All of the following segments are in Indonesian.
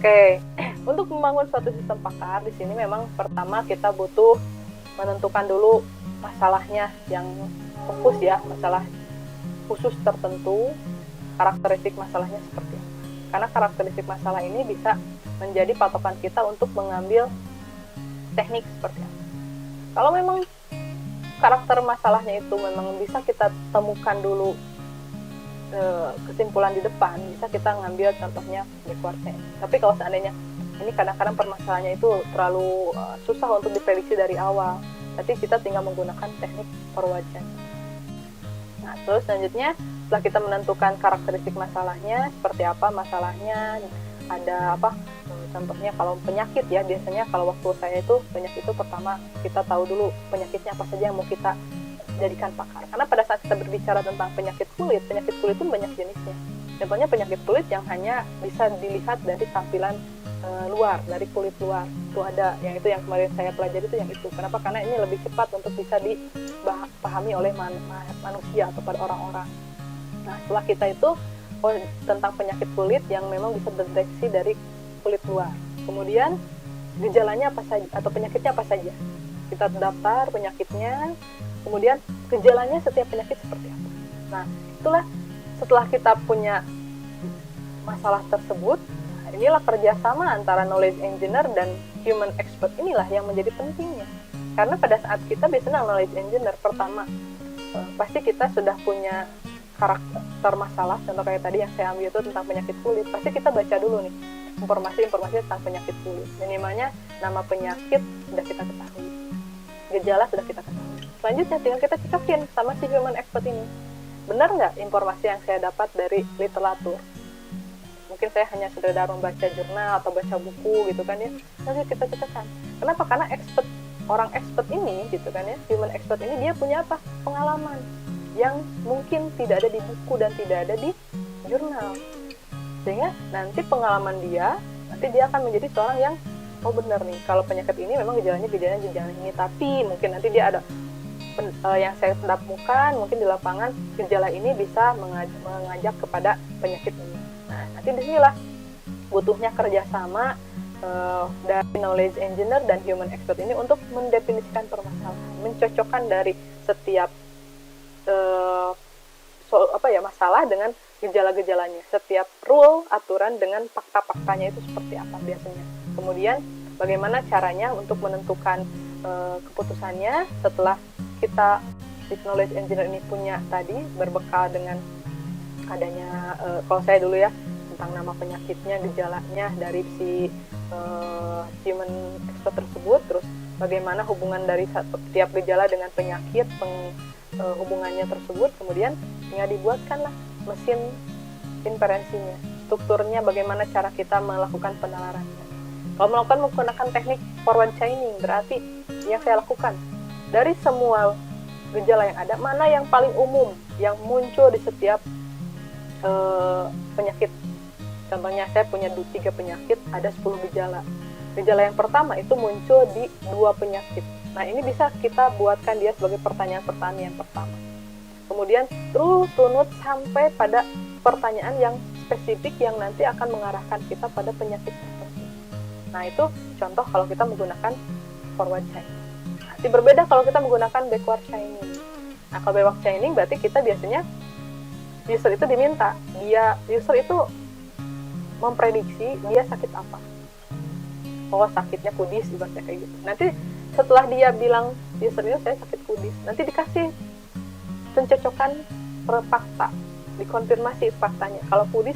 Oke, untuk membangun suatu sistem pakar di sini memang pertama kita butuh menentukan dulu masalahnya yang fokus ya, masalah khusus tertentu, karakteristik masalahnya seperti apa. Karena karakteristik masalah ini bisa menjadi patokan kita untuk mengambil teknik seperti apa. Kalau memang karakter masalahnya itu memang bisa kita temukan dulu kesimpulan di depan, bisa kita ngambil contohnya backward chain. Tapi kalau seandainya ini kadang-kadang permasalahannya itu terlalu susah untuk diprediksi dari awal, nanti kita tinggal menggunakan teknik forward chain. Nah, terus selanjutnya setelah kita menentukan karakteristik masalahnya, seperti apa masalahnya, ada apa, contohnya kalau penyakit ya, biasanya kalau waktu saya itu penyakit itu pertama kita tahu dulu penyakitnya apa saja yang mau kita jadikan pakar. Karena pada saat kita berbicara tentang penyakit kulit itu banyak jenisnya. Contohnya penyakit kulit yang hanya bisa dilihat dari tampilan luar, dari kulit luar. Itu ada, yang itu yang kemarin saya pelajari itu yang itu. Kenapa? Karena ini lebih cepat untuk bisa dipahami oleh manusia atau pada orang-orang. Nah, setelah kita itu tentang penyakit kulit yang memang bisa terdeteksi dari kulit luar. Kemudian gejalanya apa saja atau penyakitnya apa saja. Kita daftar penyakitnya, kemudian gejalanya setiap penyakit seperti apa. Nah, itulah setelah kita punya masalah tersebut, nah inilah kerjasama antara knowledge engineer dan human expert inilah yang menjadi pentingnya. Karena pada saat kita biasanya knowledge engineer, pertama, pasti kita sudah punya karakter masalah, contoh kayak tadi yang saya ambil itu tentang penyakit kulit, pasti kita baca dulu nih, informasi-informasi tentang penyakit kulit. Minimalnya nama penyakit sudah kita ketahui, gejala sudah kita ketahui. Selanjutnya tinggal kita cocokin sama si human expert ini. Benar nggak informasi yang saya dapat dari literatur? Mungkin saya hanya sekedar membaca jurnal atau baca buku gitu kan ya. Nanti kita cocokkan. Kenapa? Karena orang expert ini gitu kan ya, human expert ini dia punya apa? Pengalaman yang mungkin tidak ada di buku dan tidak ada di jurnal. Sehingga nanti pengalaman dia, nanti dia akan menjadi seorang yang oh benar nih, kalau penyakit ini memang gejalanya ini, tapi mungkin nanti dia ada yang saya temukan mungkin di lapangan gejala ini bisa mengajak kepada penyakit ini. Nah, nanti disinilah butuhnya kerjasama dari knowledge engineer dan human expert ini untuk mendefinisikan permasalahan, mencocokkan dari setiap masalah dengan gejala-gejalanya, setiap rule, aturan dengan fakta-faktanya itu seperti apa biasanya. Kemudian bagaimana caranya untuk menentukan keputusannya setelah kita si knowledge engineer ini punya tadi berbekal dengan adanya kalau saya dulu ya tentang nama penyakitnya, gejalanya dari si human expert tersebut, terus bagaimana hubungan dari setiap gejala dengan penyakit, hubungannya tersebut, kemudian tinggal dibuatkanlah mesin inferensinya, strukturnya, bagaimana cara kita melakukan penalarannya. Kalau menggunakan teknik forward chaining, berarti yang saya lakukan dari semua gejala yang ada, mana yang paling umum yang muncul di setiap penyakit. Contohnya saya punya 3 penyakit, ada 10 gejala. Gejala yang pertama itu muncul di 2 penyakit. Nah, ini bisa kita buatkan dia sebagai pertanyaan-pertanyaan pertama. Kemudian terus runut sampai pada pertanyaan yang spesifik yang nanti akan mengarahkan kita pada penyakit tersebut. Nah, itu contoh kalau kita menggunakan forward chaining. Nanti berbeda kalau kita menggunakan backward chaining. Nah, kalau backward chaining berarti kita biasanya user itu diminta, user itu memprediksi dia sakit apa. Oh, sakitnya kudis, ibaratnya kayak gitu. Nanti setelah dia bilang user itu saya sakit kudis, nanti dikasih pencocokan per fakta, dikonfirmasi faktanya. Kalau kudis,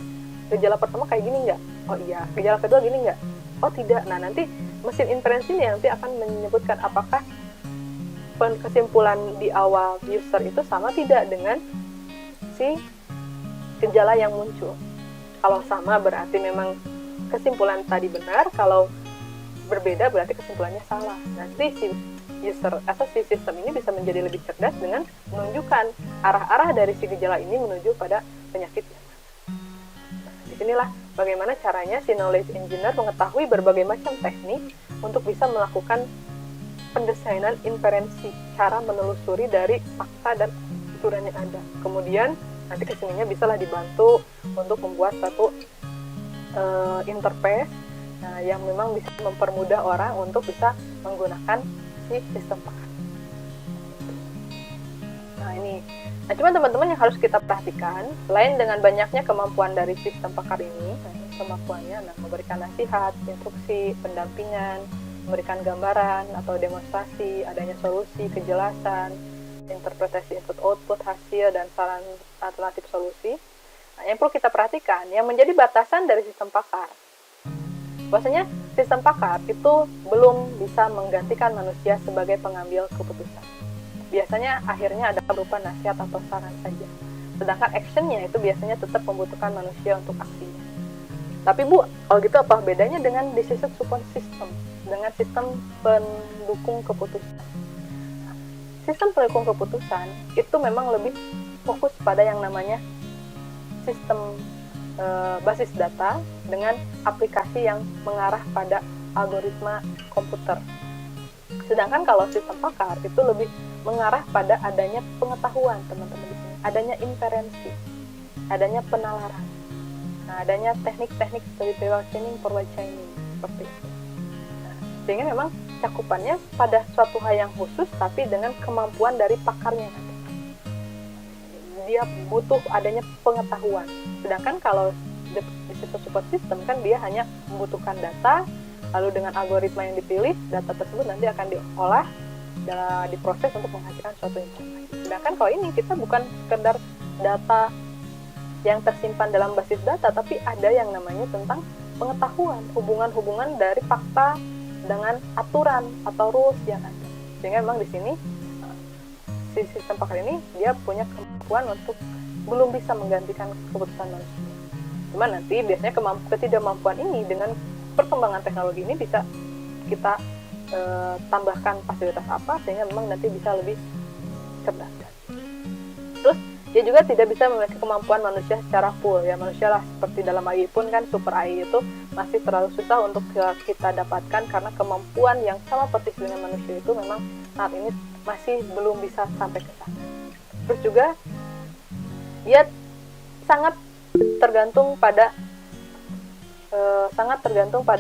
gejala pertama kayak gini nggak? Oh iya. Gejala kedua gini nggak? Oh tidak. Nah, nanti mesin inferensi ini nanti akan menyebutkan apakah kesimpulan di awal user itu sama tidak dengan si gejala yang muncul. Kalau sama berarti memang kesimpulan tadi benar, kalau berbeda berarti kesimpulannya salah. Nanti si user atau si sistem ini bisa menjadi lebih cerdas dengan menunjukkan arah-arah dari si gejala ini menuju pada penyakit yang mana. Nah, disinilah bagaimana caranya si knowledge engineer mengetahui berbagai macam teknik untuk bisa melakukan pendesainan inferensi, cara menelusuri dari fakta dan aturan yang ada. Kemudian nanti kesininya bisalah dibantu untuk membuat satu interface yang memang bisa mempermudah orang untuk bisa menggunakan si sistem pakar. Nah, cuma teman-teman yang harus kita perhatikan, selain dengan banyaknya kemampuan dari sistem pakar ini, kemampuannya memberikan nasihat, instruksi, pendampingan, memberikan gambaran atau demonstrasi, adanya solusi, kejelasan, interpretasi input-output, hasil, dan saran alternatif solusi. Nah, yang perlu kita perhatikan, yang menjadi batasan dari sistem pakar, bahwasanya sistem pakar itu belum bisa menggantikan manusia sebagai pengambil keputusan. Biasanya akhirnya ada berupa nasihat atau saran saja. Sedangkan actionnya itu biasanya tetap membutuhkan manusia untuk aksinya. Tapi Bu, kalau gitu apa bedanya dengan decision support system, dengan sistem pendukung keputusan? Sistem pendukung keputusan itu memang lebih fokus pada yang namanya sistem basis data dengan aplikasi yang mengarah pada algoritma komputer. Sedangkan kalau sistem pakar itu lebih mengarah pada adanya pengetahuan, teman-teman di sini, adanya inferensi, adanya penalaran, adanya teknik-teknik seperti previous chaining, forward chaining, seperti itu. Sehingga memang cakupannya pada suatu hal yang khusus, tapi dengan kemampuan dari pakarnya. Dia butuh adanya pengetahuan. Sedangkan kalau di sistem support system kan dia hanya membutuhkan data, lalu dengan algoritma yang dipilih, data tersebut nanti akan diolah, diproses untuk menghasilkan suatu informasi. Sedangkan kalau ini kita bukan sekedar data yang tersimpan dalam basis data, tapi ada yang namanya tentang pengetahuan, hubungan-hubungan dari fakta dengan aturan atau rules yang ada. Sehingga memang di sini si sistem pakar ini dia punya kemampuan untuk belum bisa menggantikan keputusan manusia. Cuma nanti biasanya ketidakmampuan ini dengan perkembangan teknologi ini bisa kita tambahkan fasilitas apa sehingga memang nanti bisa lebih cerdas. Terus dia juga tidak bisa memiliki kemampuan manusia secara full ya, manusia lah seperti dalam AI pun kan super AI itu masih terlalu susah untuk kita dapatkan karena kemampuan yang sama persis dengan manusia itu memang saat ini masih belum bisa sampai ke sana. Terus juga dia sangat tergantung pada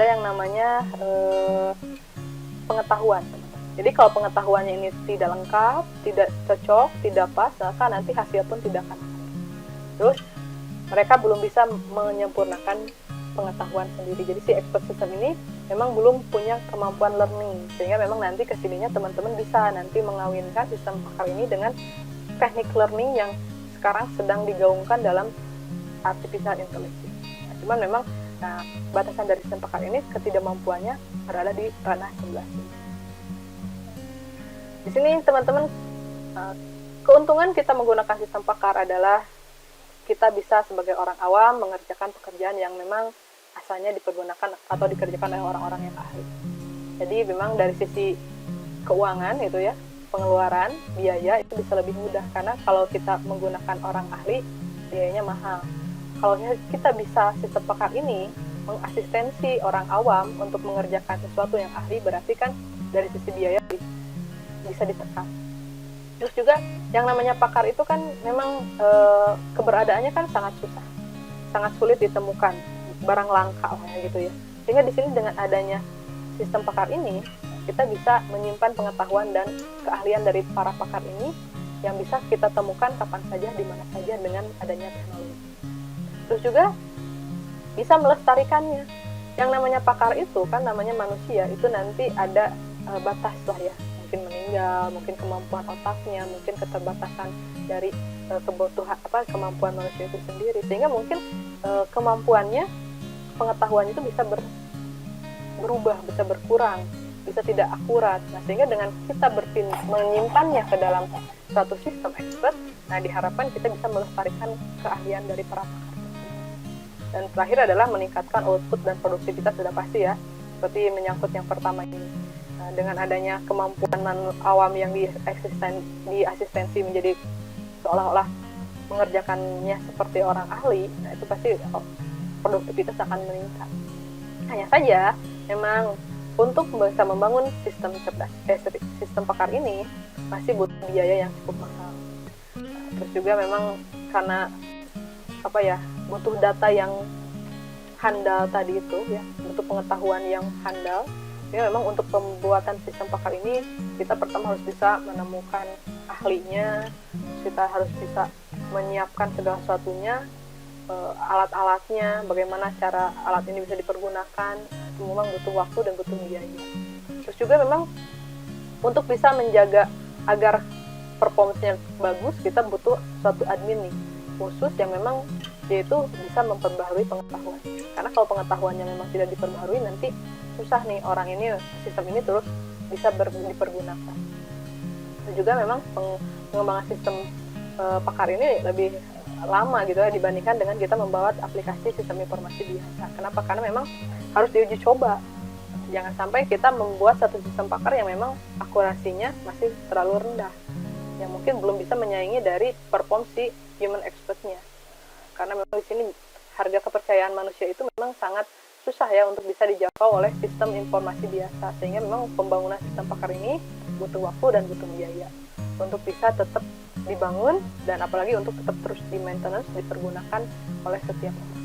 yang namanya pengetahuan. Jadi kalau pengetahuannya ini tidak lengkap, tidak cocok, tidak pas, maka nanti hasil pun tidak akan. Terus mereka belum bisa menyempurnakan pengetahuan sendiri. Jadi si expert system ini memang belum punya kemampuan learning, sehingga memang nanti kesininya teman-teman bisa nanti mengawinkan sistem pakar ini dengan teknik learning yang sekarang sedang digaungkan dalam artificial intelligence. Cuman memang batasan dari sistem pakar ini ketidakmampuannya berada di ranah simulasi. Di sini teman-teman, keuntungan kita menggunakan sistem pakar adalah kita bisa sebagai orang awam mengerjakan pekerjaan yang memang asalnya dipergunakan atau dikerjakan oleh orang-orang yang ahli. Jadi memang dari sisi keuangan itu ya, pengeluaran biaya itu bisa lebih mudah karena kalau kita menggunakan orang ahli biayanya mahal. Kalau kita bisa sistem pakar ini mengasistensi orang awam untuk mengerjakan sesuatu yang ahli, berarti kan dari sisi biaya bisa ditekan. Terus juga yang namanya pakar itu kan memang keberadaannya kan sangat susah, sangat sulit ditemukan, barang langka lah gitu ya. Sehingga di sini dengan adanya sistem pakar ini kita bisa menyimpan pengetahuan dan keahlian dari para pakar ini yang bisa kita temukan kapan saja, di mana saja dengan adanya teknologi. Terus juga bisa melestarikannya. Yang namanya pakar itu kan namanya manusia, itu nanti ada batas lah ya. Mungkin meninggal, mungkin kemampuan otaknya, mungkin keterbatasan dari kebutuhan kemampuan manusia itu sendiri. Sehingga mungkin kemampuannya, pengetahuannya itu bisa berubah, bisa berkurang, bisa tidak akurat. Nah, sehingga dengan kita menyimpannya ke dalam suatu sistem expert, nah diharapkan kita bisa melestarikan keahlian dari para pakar. Dan terakhir adalah meningkatkan output dan produktivitas sudah pasti ya, seperti menyangkut yang pertama ini. Nah, dengan adanya kemampuan awam yang diasistensi menjadi seolah-olah mengerjakannya seperti orang ahli, nah itu pasti produktivitas akan meningkat. Hanya saja, memang untuk bisa membangun sistem sistem pakar ini masih butuh biaya yang cukup mahal. Terus juga memang karena butuh data yang handal tadi itu ya, untuk pengetahuan yang handal. Ya memang untuk pembuatan sistem pakar ini kita pertama harus bisa menemukan ahlinya, kita harus bisa menyiapkan segala sesuatunya, alat-alatnya, bagaimana cara alat ini bisa dipergunakan, itu memang butuh waktu dan butuh biaya. Terus juga memang untuk bisa menjaga agar performance-nya bagus, kita butuh suatu admin nih khusus yang memang dia itu bisa memperbaharui pengetahuan. Karena kalau pengetahuannya memang tidak diperbaharui, nanti susah nih orang ini, sistem ini terus bisa dipergunakan. Dan juga memang pengembangan sistem pakar ini lebih lama gitu ya dibandingkan dengan kita membawa aplikasi sistem informasi biasa. Kenapa? Karena memang harus diuji coba. Jangan sampai kita membuat satu sistem pakar yang memang akurasinya masih terlalu rendah, yang mungkin belum bisa menyaingi dari perform si human expert-nya. Karena memang di sini harga kepercayaan manusia itu memang sangat susah ya untuk bisa dijangkau oleh sistem informasi biasa, sehingga memang pembangunan sistem pakar ini butuh waktu dan butuh biaya untuk bisa tetap dibangun, dan apalagi untuk tetap terus di maintenance, dipergunakan oleh setiap orang.